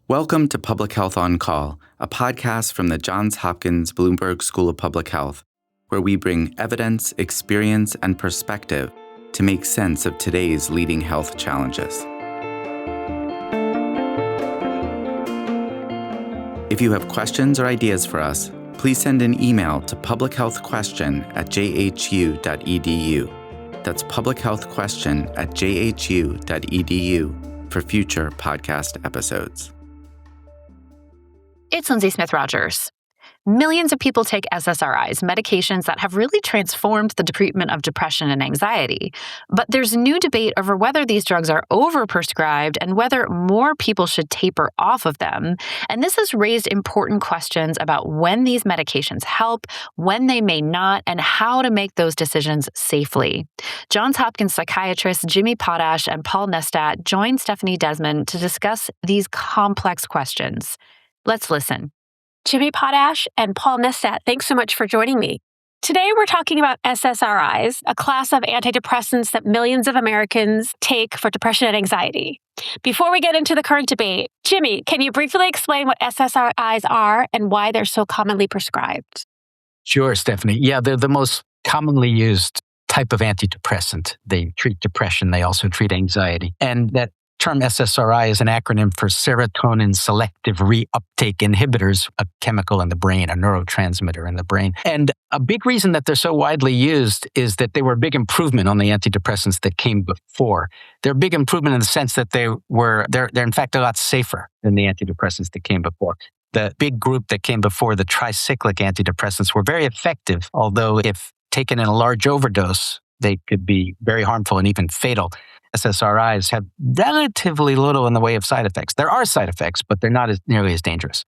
Welcome to Public Health on Call, a podcast from the Johns Hopkins Bloomberg School of Public Health, where we bring evidence, experience, and perspective to make sense of today's leading health challenges. If you have questions or ideas for us, please send an email to publichealthquestion@jhu.edu. That's publichealthquestion@jhu.edu for future podcast episodes. It's Lindsay Smith-Rogers. Millions of people take SSRIs, medications that have really transformed the treatment of depression and anxiety. But there's new debate over whether these drugs are overprescribed and whether more people should taper off of them. And this has raised important questions about when these medications help, when they may not, and how to make those decisions safely. Johns Hopkins psychiatrists Jimmy Potash and Paul Nestadt joined Stephanie Desmond to discuss these complex questions. Let's listen. Jimmy Potash and Paul Nestadt, thanks so much for joining me. Today, we're talking about SSRIs, a class of antidepressants that millions of Americans take for depression and anxiety. Before we get into the current debate, Jimmy, can you briefly explain what SSRIs are and why they're so commonly prescribed? Sure, Stephanie. Yeah, they're the most commonly used type of antidepressant. They treat depression. They also treat anxiety. And that term SSRI is an acronym for serotonin selective reuptake inhibitors, a chemical in the brain, a neurotransmitter in the brain. And a big reason that they're so widely used is that they were a big improvement on the antidepressants that came before. They're a big improvement in the sense that they're in fact a lot safer than the antidepressants that came before. The big group that came before, the tricyclic antidepressants, were very effective, although if taken in a large overdose, they could be very harmful and even fatal. SSRIs have relatively little in the way of side effects. There are side effects, but they're not nearly as dangerous.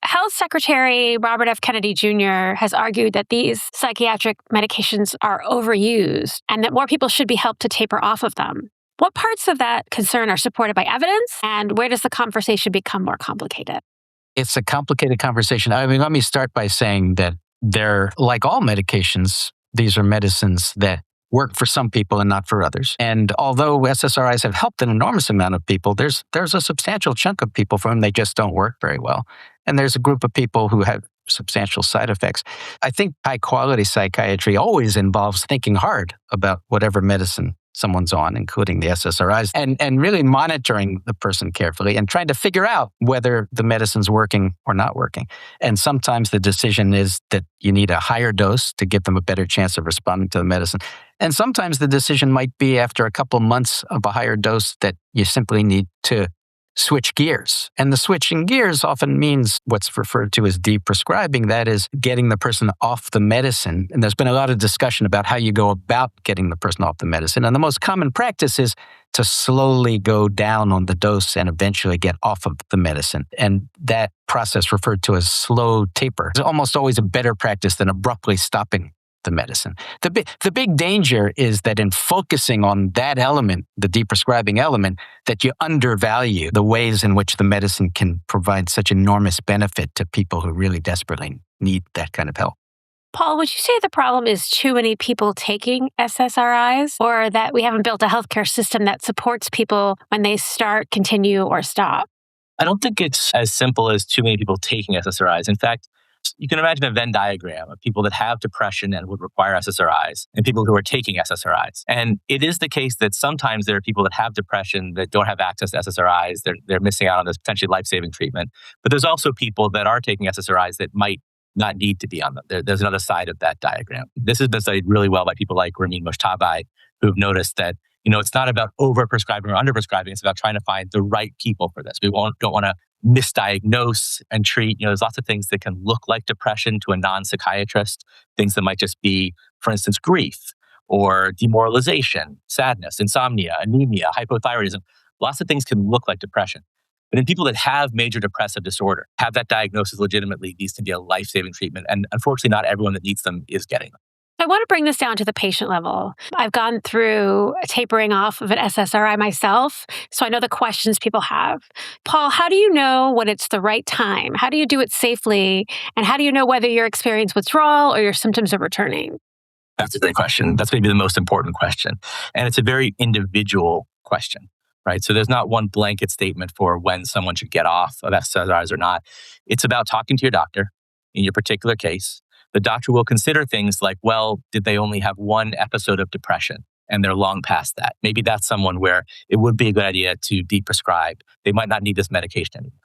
Health Secretary Robert F. Kennedy Jr. has argued that these psychiatric medications are overused and that more people should be helped to taper off of them. What parts of that concern are supported by evidence, and where does the conversation become more complicated? It's a complicated conversation. Let me start by saying that they're, like all medications, these are medicines that work for some people and not for others. And although SSRIs have helped an enormous amount of people, there's a substantial chunk of people for whom they just don't work very well. And there's a group of people who have substantial side effects. I think high-quality psychiatry always involves thinking hard about whatever medicine someone's on, including the SSRIs, and really monitoring the person carefully and trying to figure out whether the medicine's working or not working. And sometimes the decision is that you need a higher dose to give them a better chance of responding to the medicine. And sometimes the decision might be after a couple months of a higher dose that you simply need to switch gears. And the switching gears often means what's referred to as deprescribing. That is getting the person off the medicine. And there's been a lot of discussion about how you go about getting the person off the medicine. And the most common practice is to slowly go down on the dose and eventually get off of the medicine. And that process, referred to as slow taper, is almost always a better practice than abruptly stopping the medicine. The big danger is that in focusing on that element, the deprescribing element, that you undervalue the ways in which the medicine can provide such enormous benefit to people who really desperately need that kind of help. Paul, would you say the problem is too many people taking SSRIs, or that we haven't built a healthcare system that supports people when they start, continue, or stop? I don't think it's as simple as too many people taking SSRIs. In fact, you can imagine a Venn diagram of people that have depression and would require SSRIs and people who are taking SSRIs. And it is the case that sometimes there are people that have depression that don't have access to SSRIs. They're missing out on this potentially life-saving treatment. But there's also people that are taking SSRIs that might not need to be on them. There's another side of that diagram. This has been studied really well by people like Ramin Mojtabai, who've noticed that it's not about overprescribing or underprescribing. It's about trying to find the right people for this. We don't want to misdiagnose and treat. There's lots of things that can look like depression to a non-psychiatrist, things that might just be, for instance, grief or demoralization, sadness, insomnia, anemia, hypothyroidism. Lots of things can look like depression. But in people that have major depressive disorder, have that diagnosis legitimately, these can be a life-saving treatment. And unfortunately, not everyone that needs them is getting them. I want to bring this down to the patient level. I've gone through tapering off of an SSRI myself, so I know the questions people have. Paul, how do you know when it's the right time? How do you do it safely? And how do you know whether you're experiencing withdrawal or your symptoms are returning? That's a great question. That's maybe the most important question. And it's a very individual question. right? So there's not one blanket statement for when someone should get off of SSRIs or not. It's about talking to your doctor in your particular case. The doctor will consider things like, well, did they only have one episode of depression and they're long past that? Maybe that's someone where it would be a good idea to deprescribe. They might not need this medication anymore.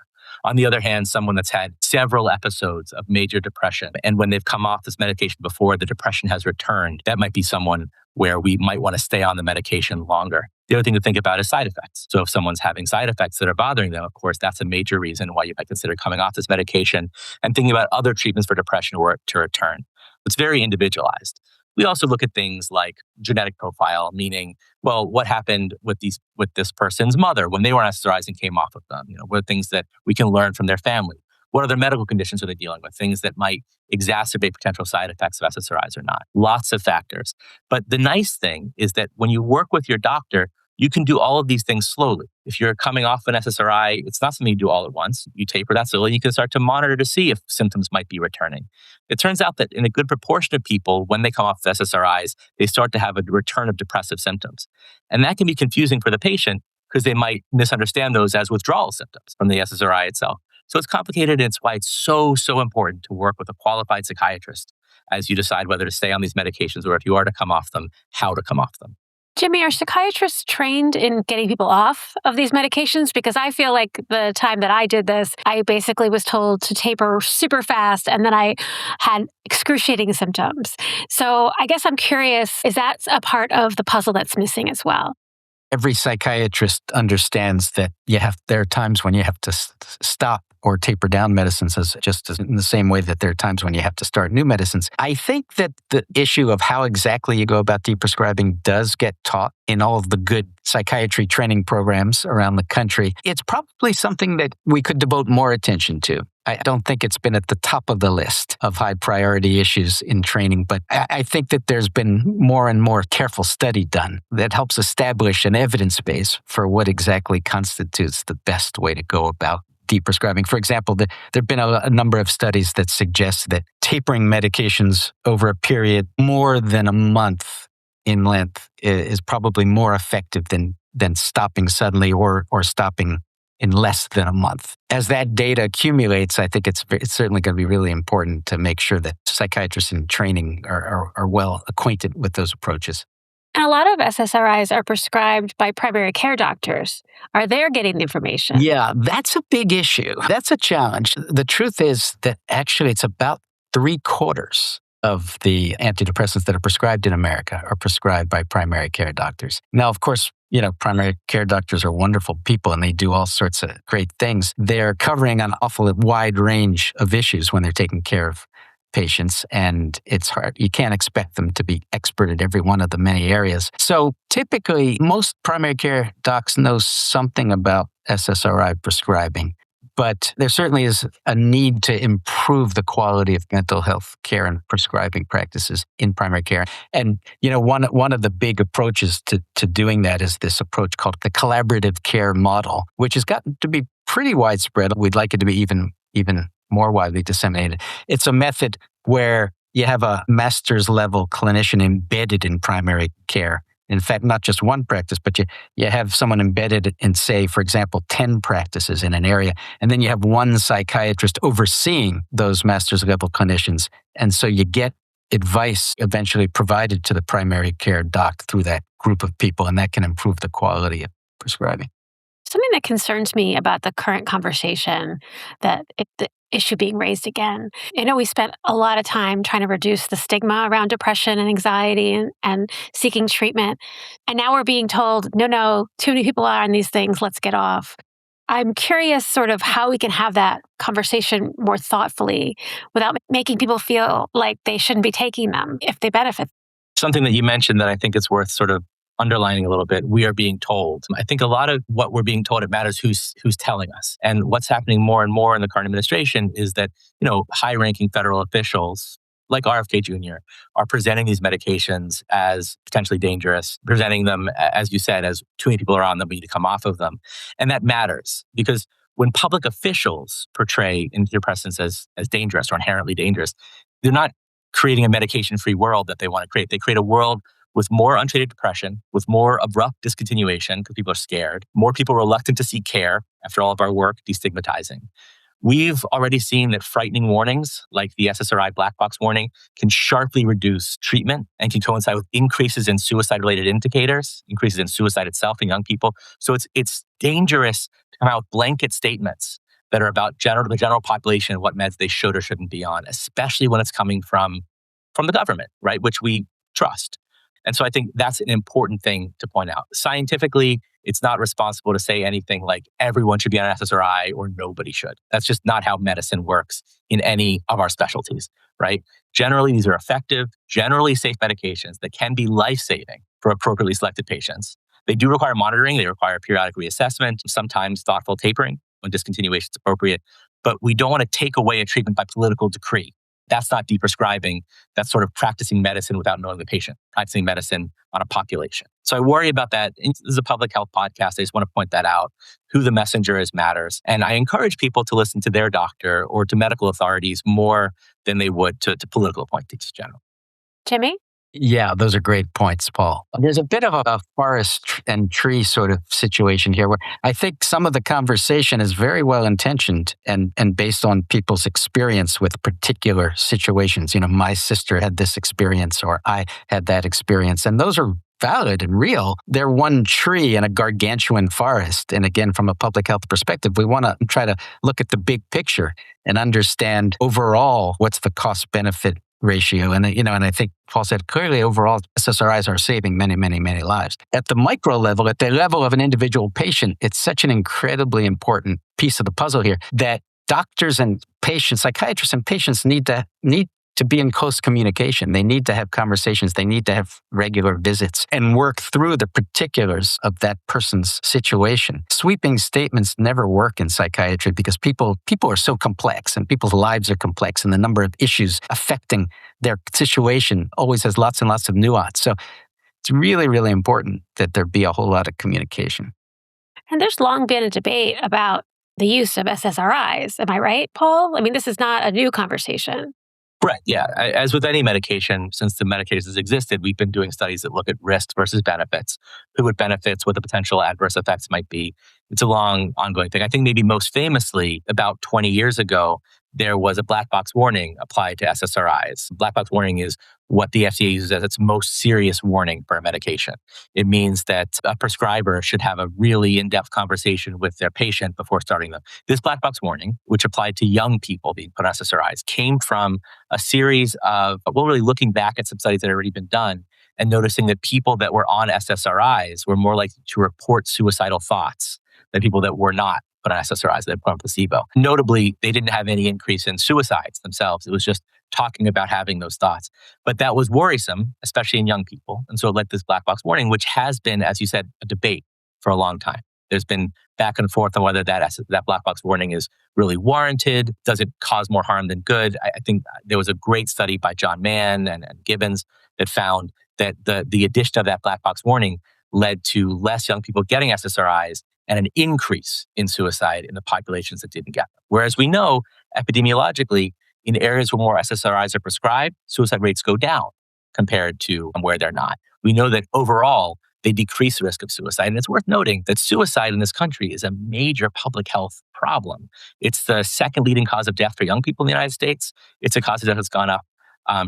On the other hand, someone that's had several episodes of major depression, and when they've come off this medication before, the depression has returned, that might be someone where we might want to stay on the medication longer. The other thing to think about is side effects. So if someone's having side effects that are bothering them, of course, that's a major reason why you might consider coming off this medication and thinking about other treatments for depression or to return. It's very individualized. We also look at things like genetic profile, meaning, well, what happened with this person's mother when they were on SSRIs and came off of them? What are things that we can learn from their family? What other medical conditions are they dealing with? Things that might exacerbate potential side effects of SSRIs or not. Lots of factors. But the nice thing is that when you work with your doctor, you can do all of these things slowly. If you're coming off an SSRI, it's not something you do all at once. You taper that slowly. You can start to monitor to see if symptoms might be returning. It turns out that in a good proportion of people, when they come off the SSRIs, they start to have a return of depressive symptoms. And that can be confusing for the patient because they might misunderstand those as withdrawal symptoms from the SSRI itself. So it's complicated, and it's why it's so important to work with a qualified psychiatrist as you decide whether to stay on these medications or if you are to come off them, how to come off them. Jimmy, are psychiatrists trained in getting people off of these medications? Because I feel like the time that I did this, I basically was told to taper super fast, and then I had excruciating symptoms. So I guess I'm curious, is that a part of the puzzle that's missing as well? Every psychiatrist understands that there are times when you have to stop or taper down medicines just in the same way that there are times when you have to start new medicines. I think that the issue of how exactly you go about deprescribing does get taught in all of the good psychiatry training programs around the country. It's probably something that we could devote more attention to. I don't think it's been at the top of the list of high priority issues in training, but I think that there's been more and more careful study done that helps establish an evidence base for what exactly constitutes the best way to go about deprescribing. For example, there have been a number of studies that suggest that tapering medications over a period more than a month in length is probably more effective than stopping suddenly or stopping in less than a month. As that data accumulates, I think it's certainly going to be really important to make sure that psychiatrists in training are well acquainted with those approaches. And a lot of SSRIs are prescribed by primary care doctors. Are they getting the information? Yeah, that's a big issue. That's a challenge. The truth is that actually it's about 3/4 of the antidepressants that are prescribed in America are prescribed by primary care doctors. Now, of course, primary care doctors are wonderful people and they do all sorts of great things. They're covering an awful wide range of issues when they're taking care of patients, and it's hard. You can't expect them to be expert at every one of the many areas. So typically, most primary care docs know something about SSRI prescribing, but there certainly is a need to improve the quality of mental health care and prescribing practices in primary care. And, one of the big approaches to doing that is this approach called the collaborative care model, which has gotten to be pretty widespread. We'd like it to be even more widely disseminated. It's a method where you have a master's level clinician embedded in primary care. In fact, not just one practice, but you have someone embedded in, say, for example, 10 practices in an area. And then you have one psychiatrist overseeing those master's level clinicians. And so you get advice eventually provided to the primary care doc through that group of people, and that can improve the quality of prescribing. Something that concerns me about the current conversation, the issue being raised again. I know we spent a lot of time trying to reduce the stigma around depression and anxiety and seeking treatment. And now we're being told, no, too many people are on these things, let's get off. I'm curious sort of how we can have that conversation more thoughtfully without making people feel like they shouldn't be taking them if they benefit. Something that you mentioned that I think it's worth sort of underlining a little bit, we are being told. I think a lot of what we're being told, it matters who's telling us. And what's happening more and more in the current administration is that, high-ranking federal officials like RFK Jr. are presenting these medications as potentially dangerous, presenting them, as you said, as too many people are on them, we need to come off of them. And that matters because when public officials portray antidepressants as dangerous or inherently dangerous, they're not creating a medication-free world that they want to create. They create a world with more untreated depression, with more abrupt discontinuation because people are scared, more people reluctant to seek care after all of our work destigmatizing. We've already seen that frightening warnings like the SSRI black box warning can sharply reduce treatment and can coincide with increases in suicide-related indicators, increases in suicide itself in young people. So it's dangerous to come out with blanket statements that are about the general population and what meds they should or shouldn't be on, especially when it's coming from the government, right, which we trust. And so I think that's an important thing to point out. Scientifically, it's not responsible to say anything like everyone should be on an SSRI or nobody should. That's just not how medicine works in any of our specialties, right? Generally, these are effective, generally safe medications that can be life-saving for appropriately selected patients. They do require monitoring. They require periodic reassessment, sometimes thoughtful tapering when discontinuation is appropriate. But we don't want to take away a treatment by political decree. That's not deprescribing. That's sort of practicing medicine without knowing the patient, practicing medicine on a population. So I worry about that. This is a public health podcast. I just want to point that out. Who the messenger is matters. And I encourage people to listen to their doctor or to medical authorities more than they would to political appointees in general. Jimmy? Yeah, those are great points, Paul. There's a bit of a forest and tree sort of situation here where I think some of the conversation is very well intentioned and based on people's experience with particular situations. You know, my sister had this experience or I had that experience, and those are valid and real. They're one tree in a gargantuan forest. And again, from a public health perspective, we want to try to look at the big picture and understand overall what's the cost benefit ratio. And, and I think Paul said clearly overall, SSRIs are saving many, many, many lives. At the micro level, at the level of an individual patient, it's such an incredibly important piece of the puzzle here that doctors and patients, psychiatrists and patients need to be in close communication. They need to have conversations. They need to have regular visits and work through the particulars of that person's situation. Sweeping statements never work in psychiatry because people are so complex and people's lives are complex, and the number of issues affecting their situation always has lots and lots of nuance. So it's really, really important that there be a whole lot of communication. And there's long been a debate about the use of SSRIs. Am I right, Paul? I mean, this is not a new conversation. Right. Yeah. As with any medication, since the medications existed, we've been doing studies that look at risks versus benefits, who would benefits, what the potential adverse effects might be. It's a long, ongoing thing. I think maybe most famously, about 20 years ago, there was a black box warning applied to SSRIs. Black box warning is what the FDA uses as its most serious warning for a medication. It means that a prescriber should have a really in-depth conversation with their patient before starting them. This black box warning, which applied to young people being put on SSRIs, came from a series of, really looking back at some studies that had already been done and noticing that people that were on SSRIs were more likely to report suicidal thoughts than people that were not put on SSRIs, that put on placebo. Notably, they didn't have any increase in suicides themselves. It was just talking about having those thoughts. But that was worrisome, especially in young people. And so it led to this black box warning, which has been, as you said, a debate for a long time. There's been back and forth on whether that black box warning is really warranted. Does it cause more harm than good? I think there was a great study by John Mann and Gibbons that found that the addition of that black box warning led to less young people getting SSRIs and an increase in suicide in the populations that didn't get them. Whereas we know, epidemiologically, in areas where more SSRIs are prescribed, suicide rates go down compared to where they're not. We know that overall, they decrease the risk of suicide. And it's worth noting that suicide in this country is a major public health problem. It's the second leading cause of death for young people in the United States. It's a cause of death that's gone up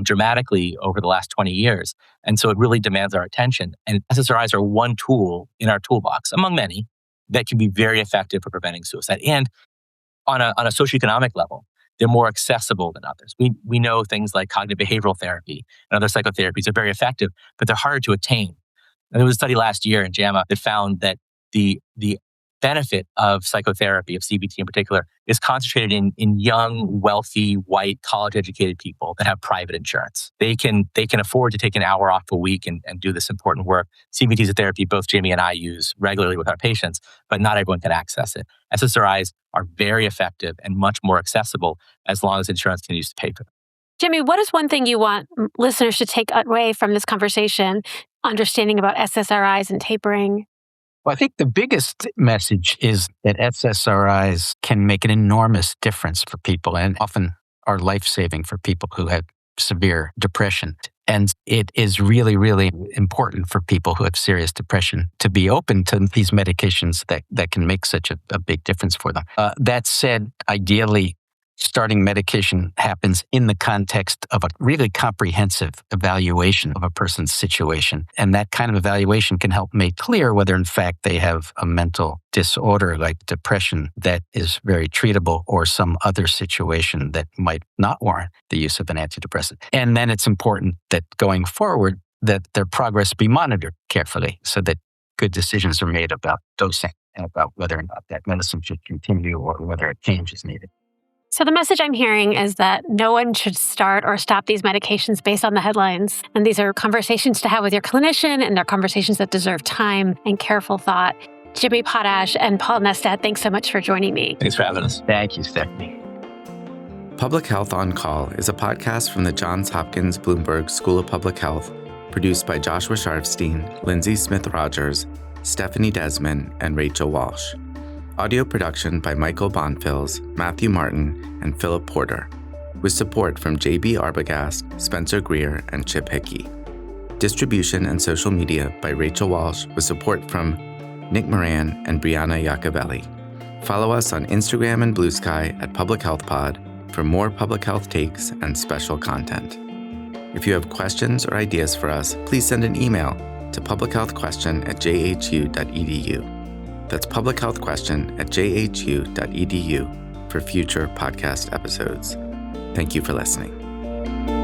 dramatically over the last 20 years. And so it really demands our attention. And SSRIs are one tool in our toolbox, among many, that can be very effective for preventing suicide. And on a socioeconomic level, they're more accessible than others. We know things like cognitive behavioral therapy and other psychotherapies are very effective, but they're harder to attain. And there was a study last year in JAMA that found that the benefit of psychotherapy, of CBT in particular, is concentrated in young, wealthy, white, college-educated people that have private insurance. They can afford to take an hour off a week and do this important work. CBT is a therapy both Jamie and I use regularly with our patients, but not everyone can access it. SSRIs are very effective and much more accessible as long as insurance continues to pay for them. Jimmy, what is one thing you want listeners to take away from this conversation, understanding about SSRIs and tapering? Well, I think the biggest message is that SSRIs can make an enormous difference for people and often are life-saving for people who have severe depression. And it is really, really important for people who have serious depression to be open to these medications that can make such a big difference for them. That said, ideally, starting medication happens in the context of a really comprehensive evaluation of a person's situation. And that kind of evaluation can help make clear whether, in fact, they have a mental disorder like depression that is very treatable or some other situation that might not warrant the use of an antidepressant. And then it's important that going forward, that their progress be monitored carefully so that good decisions are made about dosing and about whether or not that medicine should continue or whether a change is needed. So the message I'm hearing is that no one should start or stop these medications based on the headlines. And these are conversations to have with your clinician, and they're conversations that deserve time and careful thought. Jimmy Potash and Paul Nestadt, thanks so much for joining me. Thanks for having us. Thank you, Stephanie. Public Health on Call is a podcast from the Johns Hopkins Bloomberg School of Public Health, produced by Joshua Sharfstein, Lindsay Smith-Rogers, Stephanie Desmond, and Rachel Walsh. Audio production by Michael Bonfils, Matthew Martin, and Philip Porter, with support from J.B. Arbogast, Spencer Greer, and Chip Hickey. Distribution and social media by Rachel Walsh, with support from Nick Moran and Brianna Iacobelli. Follow us on Instagram and Blue Sky at Public Health Pod for more public health takes and special content. If you have questions or ideas for us, please send an email to publichealthquestion@jhu.edu. That's publichealthquestion@jhu.edu for future podcast episodes. Thank you for listening.